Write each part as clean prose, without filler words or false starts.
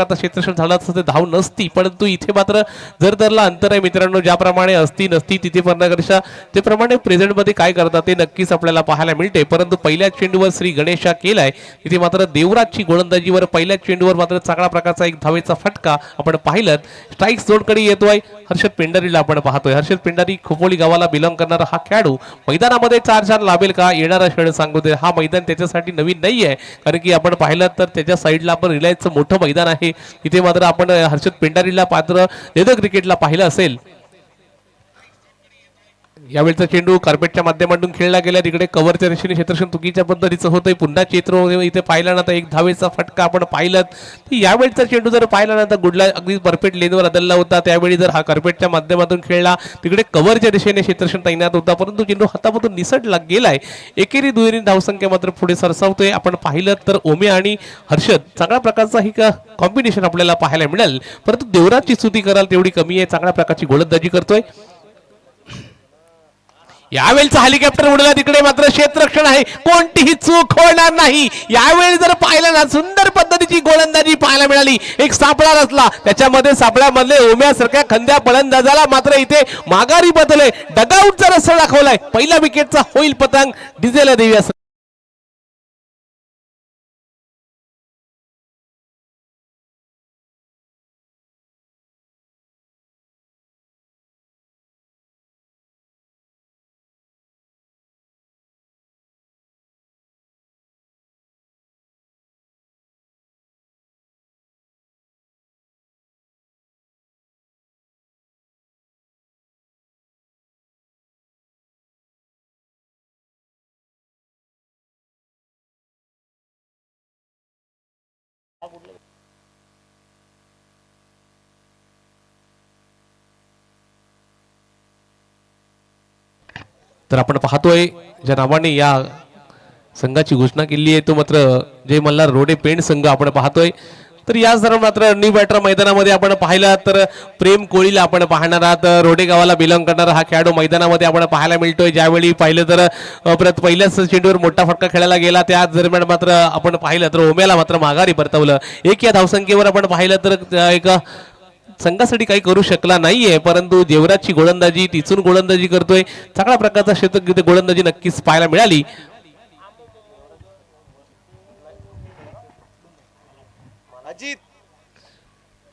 आता क्षेत्रक्षण झालं असतं ते धाव नसती, परंतु इथे मात्र जर धरला अंतर आहे मित्रांनो, ज्याप्रमाणे असती नसती तिथे पर्णकर्षा त्याप्रमाणे प्रेझेंट मध्ये काय करतात ते नक्कीच आपल्याला पाहायला मिळते. परंतु पहिल्या चेंडूवर श्री गणेश हा केलाय, तिथे मात्र देवराजची गोलंदाजीवर पहिल्या चेंडूवर मात्र चांगला प्रकारचा एक धावेचा फटका आपण पाहिलं. स्ट्राईक झोनकडे येतोय हर्षद पेंढारीला आपण पाहतोय. हर्षद पेंढारी खोपोली गावाला बिलॉंग करणारा हा खेळाडू मैदानामध्ये 4-4 लाभेल का येणारा क्षण सांगू दे. हा मैदान त्याच्यासाठी नवीन नाही आहे, कारण की आपण पाहिलं तर त्याच्या साईडला आपण रिलायन्सचं मोठं मैदान आहे. इथे मात्र आपण हर्षद पेंढारीला पात्र लेदर क्रिकेटला पाहिलं असेल. यावेळेचा चेंडू कार्पेटच्या माध्यमातून खेळला गेला, तिकडे कव्हरच्या दिशेने क्षेत्रक्षण चुकीच्या पद्धतीचं होतंय. पुन्हा चित्र इथे पाहिला ना तर एक धावेचा फटका आपण पाहिलं. यावेळेचा चेंडू जर पाहिला ना तर गुडला अगदी परफेक्ट लेनवर बदलला होता. त्यावेळी जर हा कार्पेटच्या माध्यमातून खेळला तिकडे कव्हरच्या दिशेने क्षेत्रक्षण तैनात होता, परंतु चेंडू हातामधून निसटला गेलाय. एकेरी दुहेरी धावसंख्या मात्र पुढे सरसावतोय. आपण पाहिलं तर ओमे आणि हर्षद चांगल्या प्रकारचा ही कॉम्बिनेशन आपल्याला पाहायला मिळेल, परंतु देवराजची स्तुती कराल तेवढी कमी आहे. चांगल्या प्रकारची गोलंदाजी करतोय. यावेळेचा हेलिकॉप्टर उडला, तिकडे मात्र क्षेत्ररक्षण आहे, कोणतीही चूक होणार नाही. यावेळी जर पाहिलं ना सुंदर पद्धतीची गोलंदाजी पाहायला मिळाली. एक सापळा रचला, त्याच्यामध्ये सापळ्यामधले ओम्यासारख्या खंद्या फलंदाजाला मात्र इथे माघारी बदलले. डगआउटचा रस्ता दाखवलाय. पहिल्या विकेटचा होईल पतंग डिझेल देवी. तर आपण पाहतोय ज्या नावाने या संघाची घोषणा केली आहे तो मात्र जय मल्हार रोडे पेंड संघ आपण पाहतोय. तर याच दरम्यान मात्र न्यू बॅटर मैदानामध्ये आपण पाहिला तर प्रेम कोळीला आपण पाहणार आहात. रोडे गावाला बिलॉंग करणारा हा खेळाडू मैदानामध्ये आपण पाहायला मिळतोय. ज्यावेळी पाहिलं तर पहिल्याच चेंडूवर मोठा फटका खेळला गेला, त्याच दरम्यान मात्र आपण पाहिलं तर ओम्याला मात्र माघारी परतवलं. एक या धावसंख्येवर आपण पाहिलं तर एक संघासाठी काही करू शकला नाहीये, परंतु देवराजची गोलंदाजी तिथून गोलंदाजी करतोय. चांगल्या प्रकारचा शतक गोलंदाजी नक्कीच पाहायला मिळाली.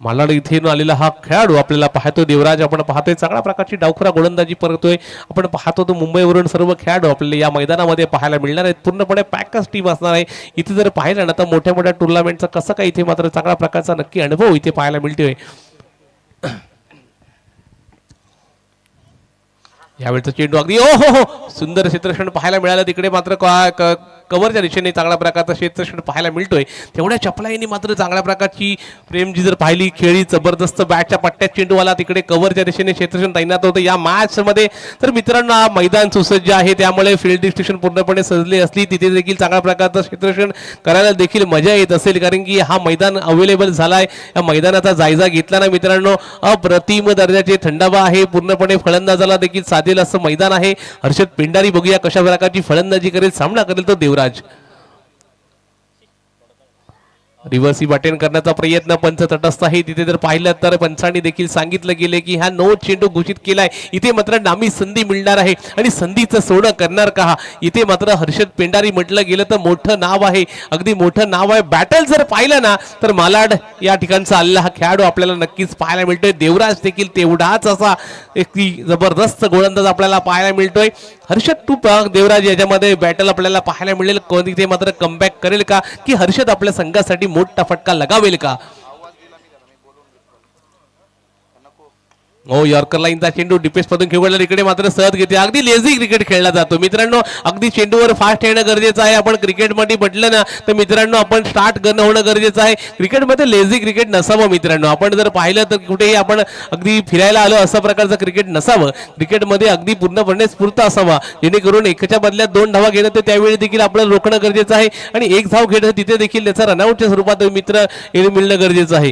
मालाड इथे आलेला हा खेळाडू आपल्याला पाहतो देवराज आपण पाहतोय. चांगल्या प्रकारची डावखुरा गोलंदाजी करतोय. आपण पाहतो तो मुंबईवरून सर्व खेळाडू आपल्याला या मैदानामध्ये पाहायला मिळणार आहेत. पूर्णपणे पॅकच टीम असणार आहे. इथे जर पाहिलं ना तर मोठ्या मोठ्या टुर्नामेंटचा कसं काय इथे मात्र चांगल्या प्रकारचा नक्की अनुभव इथे पाहायला मिळतोय. यावेळेचा चेंडू अगदी ओ हो हो सुंदर क्षेत्रक्षण पाहायला मिळालं. तिकडे मात्र कव्हरच्या दिशेने चांगल्या प्रकारचा क्षेत्रक्षण पाहायला मिळतोय. तेवढ्या चपलाईने मात्र चांगल्या प्रकारची प्रेमजी जर पाहिली खेळी जबरदस्त बॅटच्या पट्ट्यात चेंडू आला, तिकडे कव्हरच्या दिशेने क्षेत्रक्षण तैनात होतं. या मॅच मध्ये तर मित्रांनो मैदान सुसज्ज आहे, त्यामुळे फील्ड डिस्ट्रिक्शन पूर्णपणे सजली असली तिथे देखील चांगल्या प्रकारचं क्षेत्रक्षण करायला देखील मजा येत असेल, कारण की हा मैदान अवेलेबल झालाय. या मैदानाचा जायजा घेतला ना मित्रांनो अप्रतिम दर्जाचे थंडावा आहे. पूर्णपणे फलंदाजाला देखील साधेल असं मैदान आहे. हर्षद पेंढारी बघूया कशा प्रकारची फलंदाजी करेल, सामना करेल तो देवराज. रिव्हर्सी बॅटिंग करण्याचा प्रयत्न पंच तटस्थ आहे. तिथे जर पाहिलं तर पंचांनी देखील सांगितलं गेले की हा नो चेंडू घोषित केलाय. इथे मात्र नामी संधी मिळणार आहे आणि संधीचं सोनं करणार का. इथे मात्र हर्षद पेंढारी म्हटलं गेलं तर मोठं नाव आहे, अगदी मोठं नाव आहे. बॅटल जर पाहिलं ना तर मालाड या ठिकाणचा आलेला हा खेळाडू आपल्याला नक्कीच पाहायला मिळतोय. देवराज देखील तेवढाच असा एक जबरदस्त गोलंदाज आपल्याला पाहायला मिळतोय. हर्षद टू देवराज याच्यामध्ये बॅटल आपल्याला पाहायला मिळेल. कोणी ते मात्र कमबॅक करेल का की हर्षद आपल्या संघासाठी मोठा फटका लगावेल का. हो यॉर्कर लाईनचा चेंडू डिफेन्स मधून खेळला, इकडे मात्र सहज घेते. अगदी लेझी क्रिकेट खेळला जातो मित्रांनो. अगदी चेंडूवर फास्ट येणं गरजेचं आहे. आपण क्रिकेटमध्ये म्हटलं ना तर मित्रांनो आपण स्टार्ट करणं होणं गरजेचं आहे. क्रिकेटमध्ये लेझी क्रिकेट नसावं मित्रांनो. आपण जर पाहिलं तर कुठेही आपण अगदी फिरायला आलो असं प्रकारचं क्रिकेट नसावं. क्रिकेटमध्ये अगदी पूर्णपणे स्फूर्त असावा, जेणेकरून एकाच्या बदल्यात 2 धावा घेणं तर त्यावेळी देखील आपल्याला रोखणं गरजेचं आहे आणि 1 धाव घेणं तिथे देखील त्याचा रनआउटच्या स्वरूपात मित्र मिळणं गरजेचं आहे.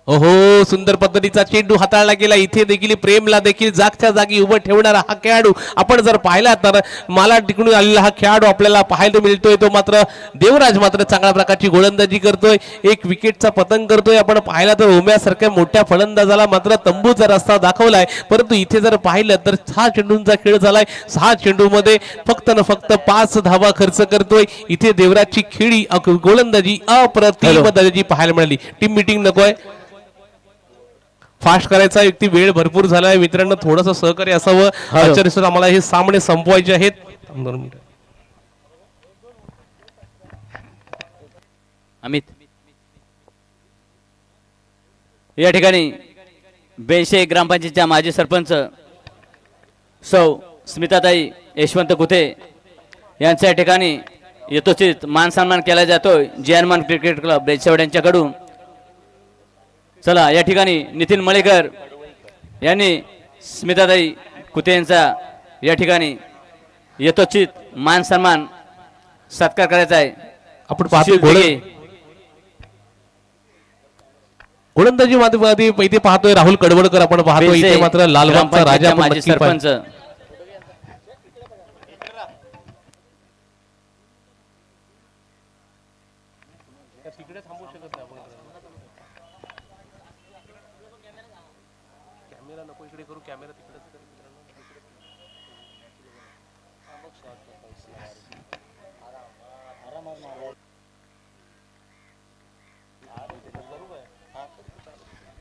ओहो, सुंदर पद्धतीचा चेंडू हाताळला गेला. इथे देखील प्रेमला देखील जागच्या जागी उभं ठेवणारा हा खेळाडू आपण जर पाहिला तर मला तिकडून आलेला हा खेळाडू आपल्याला पाहायला मिळतोय. तो मात्र देवराज मात्र चांगल्या प्रकारची गोलंदाजी करतोय, एक विकेटचा पतंग करतोय. आपण पाहिला तर उम्यासारख्या मोठ्या फलंदाजाला मात्र तंबूचा रस्ता दाखवलाय, परंतु इथे जर पाहिलं तर 6 चेंडूंचा खेळ झालाय. 6 चेंडूमध्ये फक्त न फक्त 5 धावा खर्च करतोय. इथे देवराजची खेळी गोलंदाजी अप्रतिम दर्जाची पाहायला मिळाली. टीम मीटिंग नकोय, फास्ट करायचा व्यक्ती, वेळ भरपूर झालाय मित्रांनो, थोडंसं सहकार्य असावं. आचार्य सर, आम्हाला हे सामने संपवायचे आहेत. 2 मिनिटं. अमित, या ठिकाणी बेंशे ग्रामपंचायतच्या माजी सरपंच सौ स्मिताताई यशवंत कुथे यांच्या ठिकाणी यथोचित मान सन्मान केला जातोय जयनमान क्रिकेट क्लब बेंशेवाड यांच्याकडून. चला, या ठिकाणी नितीन मळेकर यांनी स्मिताताई कुते यांचा या ठिकाणी यथोचित मान सन्मान सत्कार करायचा आहे. आपण पाहतो गोलंदाजी मध्ये इथे पाहतोय राहुल कडवडकर. आपण पाहतो इथे मात्र लालबागचा राजा माजी सरपंच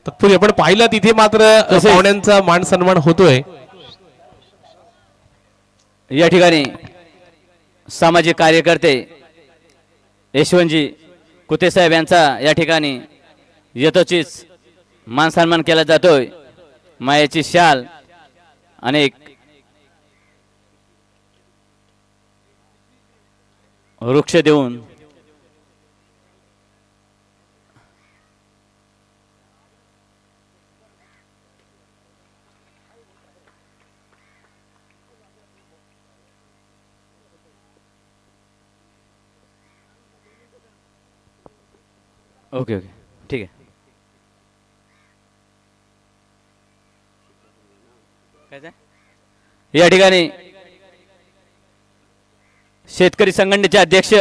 तत्पूर्वी आपण पाहिलं तिथे मात्र पाहुण्यांचा मान सन्मान होतोय. या ठिकाणी सामाजिक कार्यकर्ते यशवंतजी कुते साहेब यांचा या ठिकाणी यथोचित मान सन्मान केला जातोय. मायेची शाल अनेक वृक्ष देऊन ओके ओके ठीक आहे. या ठिकाणी शेतकरी संघटनेचे अध्यक्ष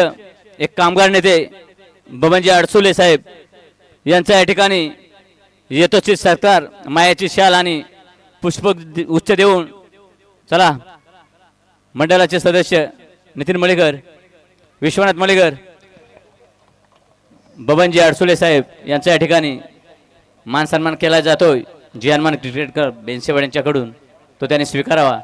एक कामगार नेते बबनजी अडसुले साहेब यांचा या ठिकाणी यथोचित सत्कार मायाची शाल आणि पुष्प उच्च देऊन. चला, मंडळाचे सदस्य नितीन मळेकर, विश्वनाथ मळेकर, बबनजी अडसुले साहेब यांच्या या ठिकाणी मान सन्मान केला जातोय जयनमान क्रिकेट क्लब बेंशेवाड यांच्याकडून. तो त्यांनी स्वीकारावा.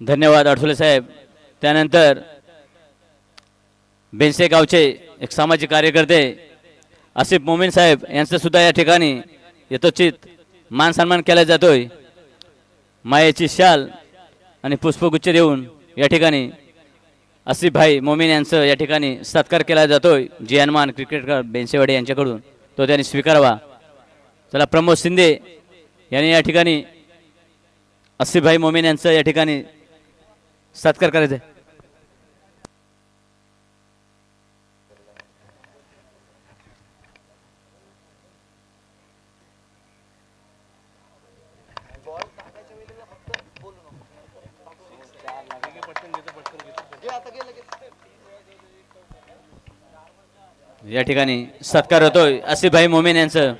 धन्यवाद अडसुले साहेब. त्यानंतर बेंसे गावचे एक सामाजिक कार्यकर्ते आसिफ मोमीन साहेब यांचं सुद्धा या ठिकाणी यथोचित मान सन्मान केला जातोय. मायेची शाल आणि पुष्पगुच्छ देऊन या ठिकाणी आसिफ भाई मोमीन यांचं या ठिकाणी सत्कार केला जातोय जयनमान क्रिकेट क्लब बेंसेवाडी यांच्याकडून. तो त्यांनी स्वीकारावा. चला, प्रमोद शिंदे यांनी या ठिकाणी आसिफ भाई मोमीन यांचं या ठिकाणी सत्कार करायचा आहे. या ठिकाणी सत्कार होतोय आसिफ भाई मोमीन यांचं.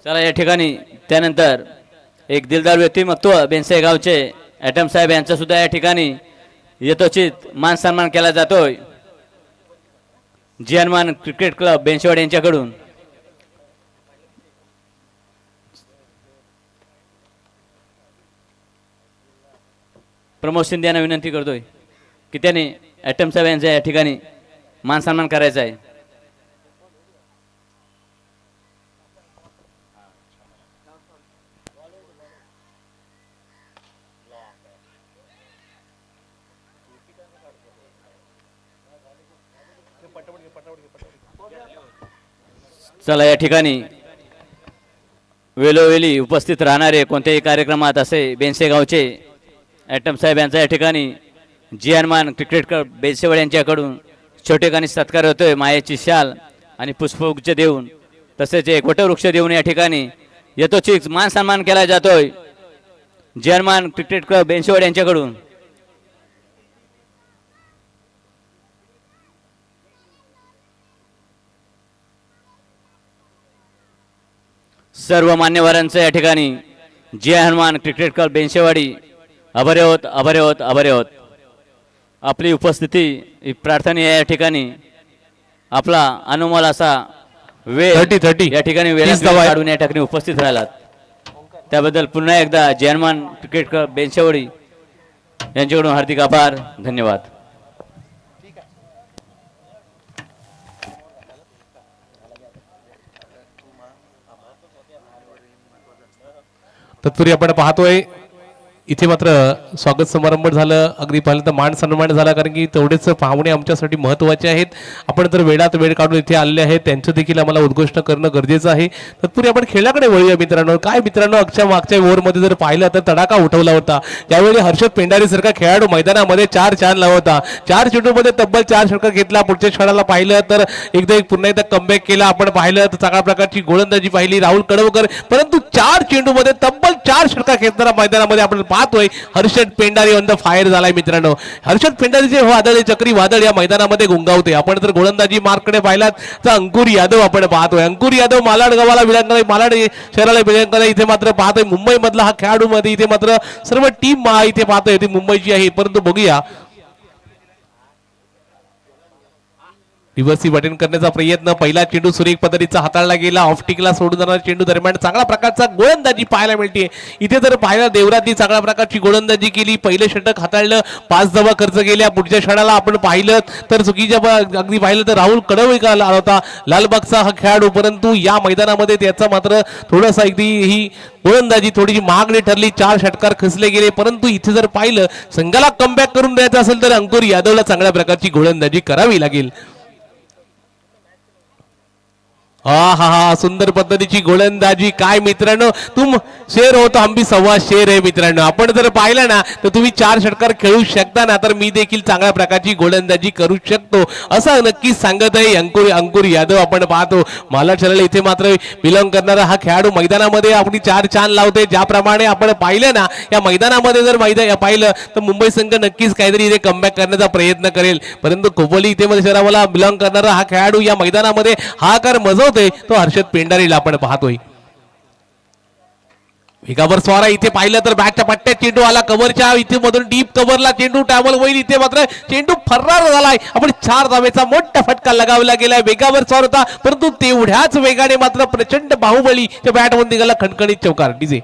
चला या ठिकाणी त्यानंतर एक दिलदार व्यक्तिमत्व बेनसे गावचे ॲटम साहेब यांचा सुद्धा या ठिकाणी यथोचित मान सन्मान केला जातोय जियानमान क्रिकेट क्लब बेंशवाड यांच्याकडून. प्रमोद शिंदे यांना विनंती करतोय की त्याने ॲटम साहेब यांचा या ठिकाणी मान सन्मान करायचा आहे. चला या ठिकाणी वेळोवेळी उपस्थित राहणारे कोणत्याही कार्यक्रमात असे बेनसे गावचे ॲटम साहेब यांचा या ठिकाणी जियानमान क्रिकेट क्लब बेनसेवाड यांच्याकडून छोटेखानी सत्कार होतोय. मायेची शाल आणि पुष्पगुच्छ देऊन तसेच एक वटवृक्ष देऊन या ठिकाणी यथोचित मान सन्मान केला जातोय जियानमान क्रिकेट क्लब बेनसेवाड यांच्याकडून. सर्व मान्यवरांचं या ठिकाणी जय हनुमान क्रिकेट क्लब बेंशेवाडी आभारी आहोत आभारी आहोत आभारी आहोत. आपली उपस्थिती प्रार्थनीय या ठिकाणी आपला अनुमोल असा वेळ 30 या ठिकाणी वेळ काढून या ठिकाणी उपस्थित राहिलात त्याबद्दल पुन्हा एकदा जय हनुमान क्रिकेट क्लब बेंशेवाडी यांच्याकडून हार्दिक आभार धन्यवाद. तत्पूर्वी आपण पाहतोय इथे मात्र स्वागत समारंभ झालं. अगदी पाहिलं तर मान सन्मान झाला कारण की तेवढेच पाहुणे आमच्यासाठी महत्त्वाचे आहेत. आपण तर वेळात वेळ काढून इथे आलेले आहेत त्यांचं देखील आम्हाला उद्घोषणा करणं गरजेचं आहे. तत्पूर्वी आपण खेळाकडे वळूया मित्रांनो. काय मित्रांनो मागच्या ओव्हरमध्ये जर पाहिलं तर तडाखा उठवला होता. यावेळी हर्षद पेंढारी सारखा खेळाडू मैदानामध्ये 4 चार लावला होता. 4 चेंडूमध्ये तब्बल 4 षटकार घेतला. पुढच्या खेळाला पाहिलं तर पुन्हा एकदा कमबॅक केला. आपण पाहिलं तर चांगल्या प्रकारची गोलंदाजी पाहिली राहुल कडवकर परंतु 4 चेंडूमध्ये तब्बल 4 षटकार घेतणारा मैदानामध्ये आपण पाहतोय Harshad Pendhari on the fire झालाय मित्रांनो. हर्षद पेंढारीचे वादळ चक्री वादळ या मैदानामध्ये गुंगावते. आपण जर गोलंदाजी मार्ककडे पाहिलात तर अंकुर यादव आपण पाहतोय. अंकुर यादव मालाड गावाला विलंगला मालाड शहराला विलंगला इथे मात्र पाहतोय मुंबई मधला हा खेळाडू मध्ये इथे मात्र सर्व टीम इथे पाहतोय ती मुंबईची आहे. परंतु बघूया रिव्हर्सी बटन करण्याचा प्रयत्न. पहिला चेंडू सुरेख पद्धतीचा हाताळला गेला. ऑफ टिकला सोडून जाणारा चेंडू दरम्यान चांगल्या प्रकारचा गोलंदाजी पाहायला मिळते. इथे जर पाहिलं देवरातनी चांगल्या प्रकारची गोलंदाजी केली. पहिले षटक हाताळलं 5 धावा खर्च केल्या. पुढच्या क्षणाला आपण पाहिलं तर चुकीच्या अगदी पाहिलं तर राहुल कडवळकर आला होता लालबागचा हा खेळाडू परंतु या मैदानामध्ये त्याचा मात्र थोडासा अगदी ही गोलंदाजी थोडीशी महागडी ठरली. 4 षटकार खचले गेले. परंतु इथे जर पाहिलं संघाला कमबॅक करून द्यायचं असेल तर अंकुर यादवला चांगल्या प्रकारची गोलंदाजी करावी लागेल. हा सुंदर पद्धतीची गोलंदाजी. काय मित्रांनो तुम शेर हो तो हम भी सव्वा शेर आहे मित्रांनो. आपण जर पाहिलं ना तर तुम्ही 4 षटकार खेळू शकता ना तर मी देखील चांगल्या प्रकारची गोलंदाजी करू शकतो असं नक्कीच सांगत आहे अंकुर यादव. आपण पाहतो मालाड शहराला इथे मात्र बिलॉंग करणारा हा खेळाडू मैदानामध्ये आपली 4 चान लावते. ज्याप्रमाणे आपण पाहिलं ना या मैदानामध्ये जर पाहिलं तर मुंबई संघ नक्कीच काहीतरी इथे कमबॅक करण्याचा प्रयत्न करेल. परंतु खोपोली इथे मध्ये शहराला बिलॉंग करणारा हा खेळाडू या मैदानामध्ये हाकार मजवतो तो हर्षद पेंढारीला आपण पाहतोय. वेगावर स्वारा इथे पाहिलं तर बॅटच्या पट्ट्यात चेंडू आला कव्हरच्या इथे मधून डीप कव्हरला चेंडू टॅबल होईल. इथे मात्र चेंडू फरार झालाय. आपण 4 धावेचा मोठा फटका लगावला गेलाय. वेगावर स्वार होता परंतु तेवढ्याच वेगाने मात्र प्रचंड बाहुबली त्या बॅटमधून निघाला खणखणीत चौकार. डीजे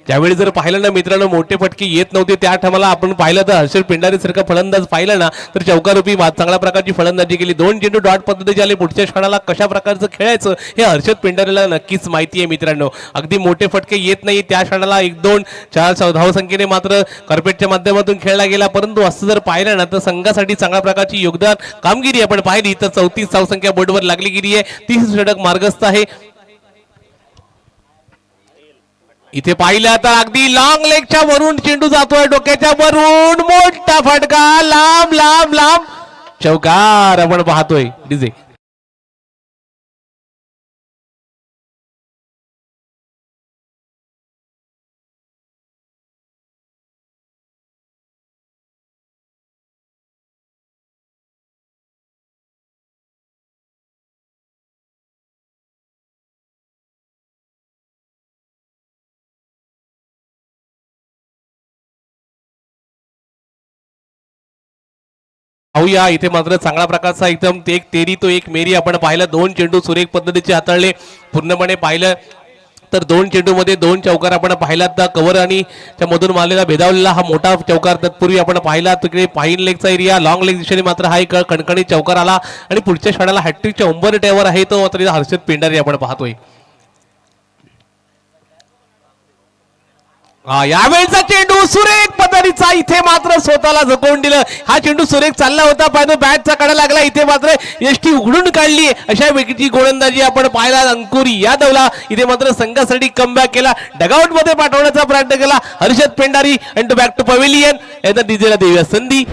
त्यावेळी जर पाहिलं ना मित्रांनो मोठे फटके येत नव्हते. त्या टायमाला आपण पाहिलं तर हर्षद पेंढारी सारखा फलंदाज पाहिलं ना तर चौकारूपी चांगल्या प्रकारची फलंदाजी केली. 2 चेंडू डॉट पद्धतीचे आले. पुढच्या क्षणाला कशा प्रकारचं खेळायचं हे हर्षद पेंढारीला नक्कीच माहिती आहे मित्रांनो. अगदी मोठे फटके येत नाही. त्या क्षणाला 1-2 4 धावसंख्येने मात्र कार्पेटच्या माध्यमातून खेळला गेला. परंतु असं जर पाहिलं ना तर संघासाठी चांगल्या प्रकारची योगदान कामगिरी आपण पाहिली तर 34 धावसंख्या बोर्डवर लागली गेली आहे. 30 षटक मार्गस्थ आहे. इथे पाहिलं तर अगदी लॉंग लेगच्या वरून चेंडू जातोय डोक्याच्या वरून मोठा फटका लांब लांब लांब चौकार आपण पाहतोय डीजे. पाहूया इथे मात्र चांगल्या प्रकारचा एकदम एक तेरी तो एक मेरी आपण पाहिलं. दोन चेंडू सुरेख पद्धतीचे हाताळले. पूर्णपणे पाहिलं तर दोन चेंडू मध्ये दोन चौकार आपण पाहिलात. तर कव्हर आणि त्या मधून मारलेला भेदावलेला हा मोठा चौकार तत्पूर्वी आपण पाहिला. तिकडे पाईन लेगचा एरिया लॉंग लेग दिशेने मात्र हा एक कणकणी चौकार आला आणि पुढच्या षणाला हॅट्रिकच्या उंबरट्यावर आहे तो मात्र हर्षद पेंढारी आपण पाहतोय. हा यावेळचा चेंडू सुरेख पद्धतीचा इथे मात्र स्वतःला झोकवून दिलं. हा चेंडू सुरेख चालला होता पाहिजे बॅटचा कडा लागला. इथे मात्र यष्टी उघडून काढली. अशा वेगळी गोलंदाजी आपण पाहिला. अंकुर यादवला इथे मात्र संघासाठी कमबॅक केला. डगआउट मध्ये पाठवण्याचा प्रयत्न केला Harshad Pendhari. And back to pavilion. डीजेला देऊया संधी.